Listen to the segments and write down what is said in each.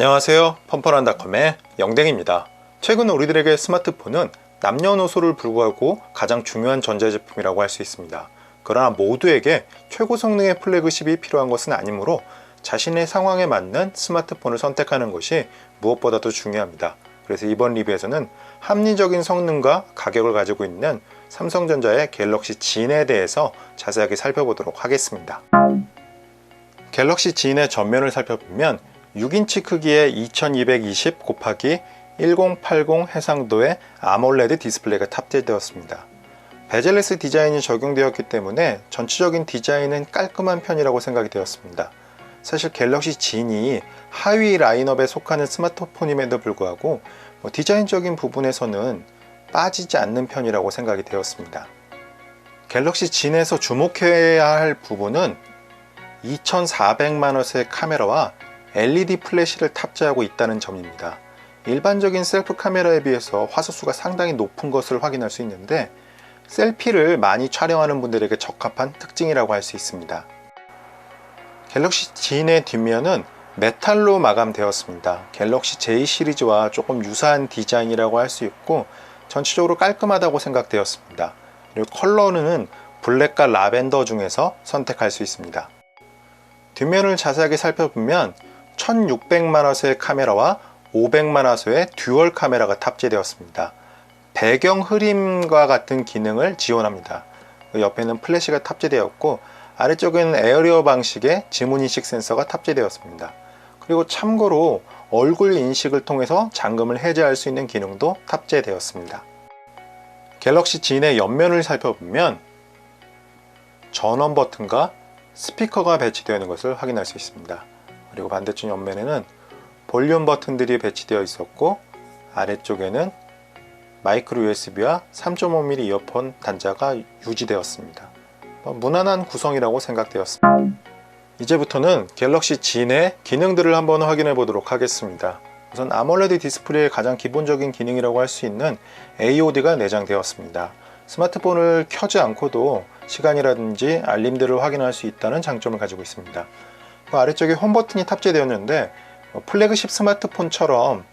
안녕하세요. 펀펀한닷컴의 영댕입니다. 최근 우리들에게 스마트폰은 남녀노소를 불구하고 가장 중요한 전자제품이라고 할 수 있습니다. 그러나 모두에게 최고 성능의 플래그십이 필요한 것은 아니므로 자신의 상황에 맞는 스마트폰을 선택하는 것이 무엇보다도 중요합니다. 그래서 이번 리뷰에서는 합리적인 성능과 가격을 가지고 있는 삼성전자의 갤럭시 진에 대해서 자세하게 살펴보도록 하겠습니다. 갤럭시 진의 전면을 살펴보면 6인치 크기의 2220 곱하기 1080 해상도의 아몰레드 디스플레이가 탑재되었습니다. 베젤레스 디자인이 적용되었기 때문에 전체적인 디자인은 깔끔한 편이라고 생각이 되었습니다. 사실 갤럭시 진이 하위 라인업에 속하는 스마트폰임에도 불구하고 디자인적인 부분에서는 빠지지 않는 편이라고 생각이 되었습니다. 갤럭시 진에서 주목해야 할 부분은 2400만원의 카메라와 LED 플래시를 탑재하고 있다는 점입니다. 일반적인 셀프 카메라에 비해서 화소수가 상당히 높은 것을 확인할 수 있는데 셀피를 많이 촬영하는 분들에게 적합한 특징이라고 할 수 있습니다. 갤럭시 진의 뒷면은 메탈로 마감되었습니다. 갤럭시 J 시리즈와 조금 유사한 디자인이라고 할 수 있고 전체적으로 깔끔하다고 생각되었습니다. 그리고 컬러는 블랙과 라벤더 중에서 선택할 수 있습니다. 뒷면을 자세하게 살펴보면 1600만화소의 카메라와 500만화소의 듀얼 카메라가 탑재되었습니다. 배경 흐림과 같은 기능을 지원합니다. 옆에는 플래시가 탑재되었고 아래쪽에는 에어리어 방식의 지문인식 센서가 탑재되었습니다. 그리고 참고로 얼굴 인식을 통해서 잠금을 해제할 수 있는 기능도 탑재되었습니다. 갤럭시 진의 옆면을 살펴보면 전원 버튼과 스피커가 배치되어 있는 것을 확인할 수 있습니다. 그리고 반대쪽 옆면에는 볼륨 버튼들이 배치되어 있었고 아래쪽에는 마이크로 USB와 3.5mm 이어폰 단자가 유지되었습니다. 무난한 구성이라고 생각되었습니다. 이제부터는 갤럭시 진의 기능들을 한번 확인해 보도록 하겠습니다. 우선 아몰레드 디스플레이의 가장 기본적인 기능이라고 할 수 있는 AOD가 내장되었습니다. 스마트폰을 켜지 않고도 시간이라든지 알림들을 확인할 수 있다는 장점을 가지고 있습니다. 아래쪽에 홈 버튼이 탑재되었는데 플래그십 스마트폰처럼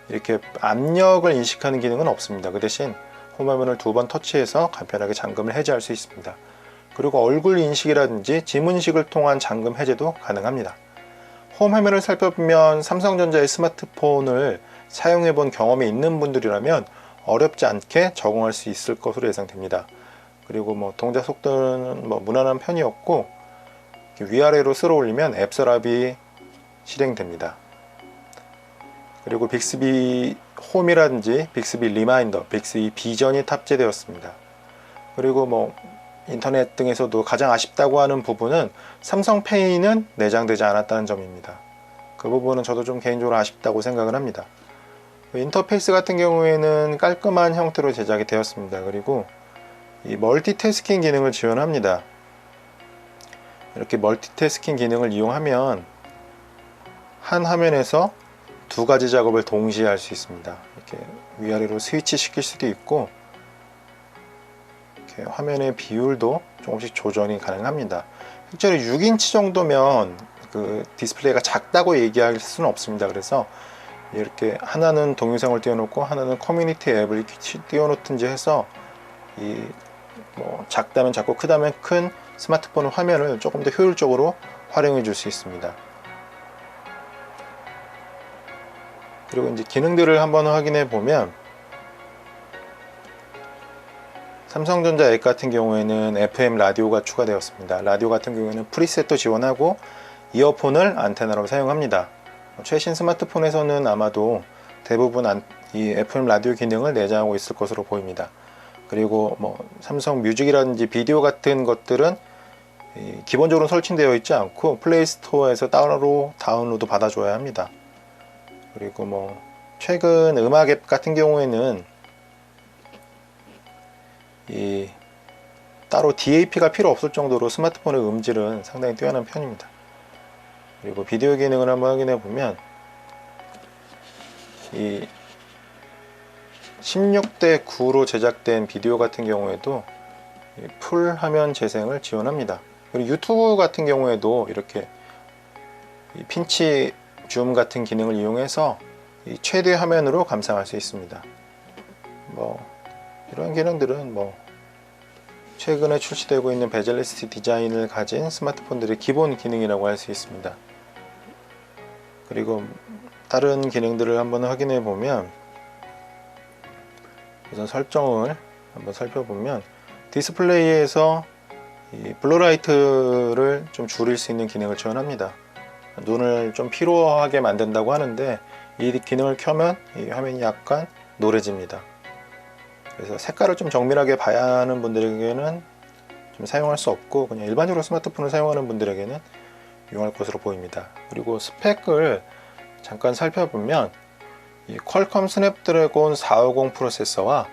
이렇게 압력을 인식하는 기능은 없습니다. 그 대신 홈화면을 두 번 터치해서 간편하게 잠금을 해제할 수 있습니다. 그리고 얼굴 인식이라든지 지문인식을 통한 잠금 해제도 가능합니다. 홈화면을 살펴보면 삼성전자의 스마트폰을 사용해 본 경험이 있는 분들이라면 어렵지 않게 적응할 수 있을 것으로 예상됩니다. 그리고 동작 속도는 무난한 편이었고 위아래로 쓸어 올리면 앱 서랍이 실행됩니다. 그리고 빅스비 홈이라든지 빅스비 리마인더, 빅스비 비전이 탑재되었습니다. 그리고 인터넷 등에서도 가장 아쉽다고 하는 부분은 삼성페이는 내장되지 않았다는 점입니다. 그 부분은 저도 좀 개인적으로 아쉽다고 생각을 합니다. 인터페이스 같은 경우에는 깔끔한 형태로 제작이 되었습니다. 그리고 이 멀티태스킹 기능을 지원합니다. 이렇게 멀티태스킹 기능을 이용하면 한 화면에서 두 가지 작업을 동시에 할 수 있습니다. 이렇게 위아래로 스위치 시킬 수도 있고 이렇게 화면의 비율도 조금씩 조정이 가능합니다. 실제로 6인치 정도면 그 디스플레이가 작다고 얘기할 수는 없습니다. 그래서 이렇게 하나는 동영상을 띄워놓고 하나는 커뮤니티 앱을 띄워놓든지 해서 작다면 작고 크다면 큰 스마트폰 화면을 조금 더 효율적으로 활용해 줄 수 있습니다. 그리고 이제 기능들을 한번 확인해 보면 삼성전자 앱 같은 경우에는 FM 라디오가 추가되었습니다. 라디오 같은 경우에는 프리셋도 지원하고 이어폰을 안테나로 사용합니다. 최신 스마트폰에서는 아마도 대부분 이 FM 라디오 기능을 내장하고 있을 것으로 보입니다. 그리고 삼성 뮤직이라든지 비디오 같은 것들은 기본적으로 설치되어 있지 않고 플레이스토어에서 따로 다운로드 받아줘야 합니다. 그리고 최근 음악 앱 같은 경우에는 따로 DAP가 필요 없을 정도로 스마트폰의 음질은 상당히 뛰어난 편입니다. 그리고 비디오 기능을 한번 확인해 보면 이 16대 9로 제작된 비디오 같은 경우에도 풀 화면 재생을 지원합니다. 그리고 유튜브 같은 경우에도 이렇게 핀치 줌 같은 기능을 이용해서 이 최대 화면으로 감상할 수 있습니다. 이런 기능들은 최근에 출시되고 있는 베젤리스 디자인을 가진 스마트폰들의 기본 기능이라고 할 수 있습니다. 그리고 다른 기능들을 한번 확인해 보면, 우선 설정을 한번 살펴보면 디스플레이에서 이 블루라이트를 좀 줄일 수 있는 기능을 지원합니다. 눈을 좀 피로하게 만든다고 하는데 이 기능을 켜면 이 화면이 약간 노래집니다. 그래서 색깔을 좀 정밀하게 봐야 하는 분들에게는 좀 사용할 수 없고, 그냥 일반적으로 스마트폰을 사용하는 분들에게는 이용할 것으로 보입니다. 그리고 스펙을 잠깐 살펴보면 이 퀄컴 스냅드래곤 450 프로세서와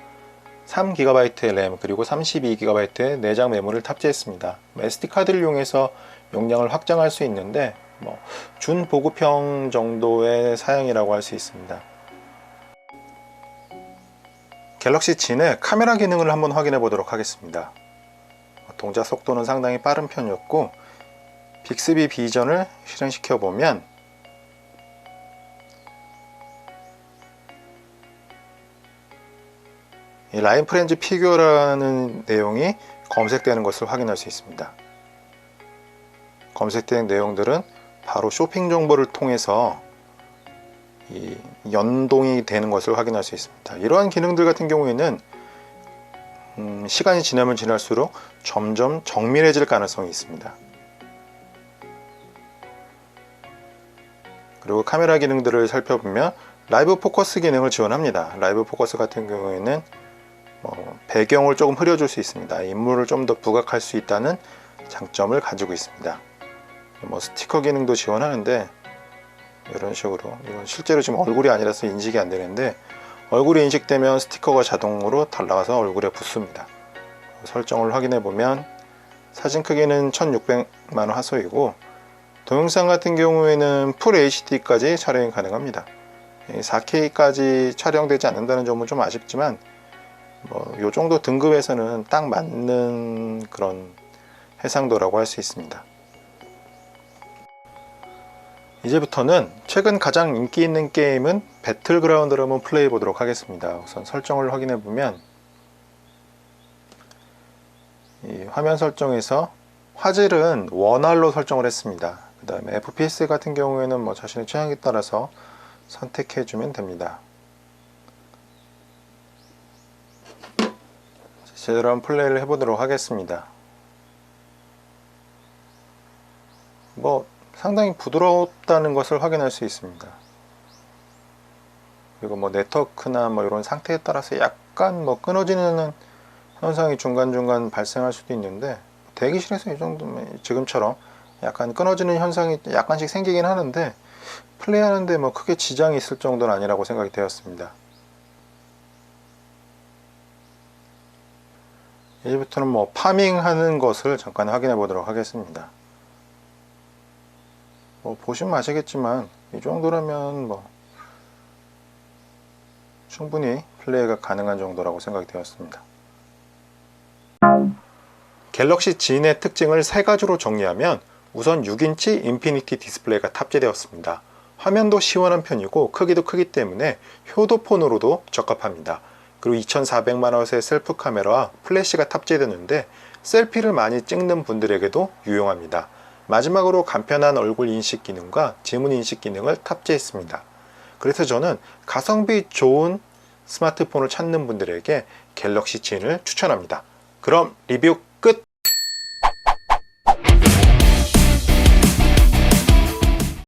3GB 램 그리고 32GB 내장 메모리를 탑재했습니다. SD카드를 이용해서 용량을 확장할 수 있는데 준보급형 정도의 사양이라고 할 수 있습니다. 갤럭시 G의 카메라 기능을 한번 확인해 보도록 하겠습니다. 동작 속도는 상당히 빠른 편이었고, 빅스비 비전을 실행시켜 보면 이 라인 프렌즈 피규어라는 내용이 검색되는 것을 확인할 수 있습니다. 검색된 내용들은 바로 쇼핑 정보를 통해서 이 연동이 되는 것을 확인할 수 있습니다. 이러한 기능들 같은 경우에는 시간이 지나면 지날수록 점점 정밀해질 가능성이 있습니다. 그리고 카메라 기능들을 살펴보면 라이브 포커스 기능을 지원합니다. 라이브 포커스 같은 경우에는 배경을 조금 흐려줄 수 있습니다. 인물을 좀 더 부각할 수 있다는 장점을 가지고 있습니다. 스티커 기능도 지원하는데, 이런 식으로, 이건 실제로 지금 얼굴이 아니라서 인식이 안 되는데, 얼굴이 인식되면 스티커가 자동으로 달라가서 얼굴에 붙습니다. 설정을 확인해 보면 사진 크기는 1600만 화소이고, 동영상 같은 경우에는 풀 HD까지 촬영이 가능합니다. 4K까지 촬영되지 않는다는 점은 좀 아쉽지만 요 정도 등급에서는 딱 맞는 그런 해상도라고 할 수 있습니다. 이제부터는 최근 가장 인기 있는 게임은 배틀그라운드를 한번 플레이해 보도록 하겠습니다. 우선 설정을 확인해 보면 이 화면 설정에서 화질은 원활로 설정을 했습니다. 그 다음에 FPS 같은 경우에는 자신의 취향에 따라서 선택해 주면 됩니다. 제대로 한번 플레이를 해보도록 하겠습니다. 상당히 부드럽다는 것을 확인할 수 있습니다. 그리고 네트워크나 이런 상태에 따라서 약간 끊어지는 현상이 중간중간 발생할 수도 있는데, 대기실에서 이 정도면 지금처럼 약간 끊어지는 현상이 약간씩 생기긴 하는데 플레이하는데 크게 지장이 있을 정도는 아니라고 생각이 되었습니다. 이제부터는 파밍하는 것을 잠깐 확인해 보도록 하겠습니다. 보시면 아시겠지만 이 정도라면 충분히 플레이가 가능한 정도라고 생각이 되었습니다. 갤럭시 G의 특징을 세 가지로 정리하면, 우선 6인치 인피니티 디스플레이가 탑재되었습니다. 화면도 시원한 편이고 크기도 크기 때문에 효도폰으로도 적합합니다. 그리고 2400만원의 셀프 카메라와 플래시가 탑재되는데 셀피를 많이 찍는 분들에게도 유용합니다. 마지막으로 간편한 얼굴 인식 기능과 지문 인식 기능을 탑재했습니다. 그래서 저는 가성비 좋은 스마트폰을 찾는 분들에게 갤럭시 G를 추천합니다. 그럼 리뷰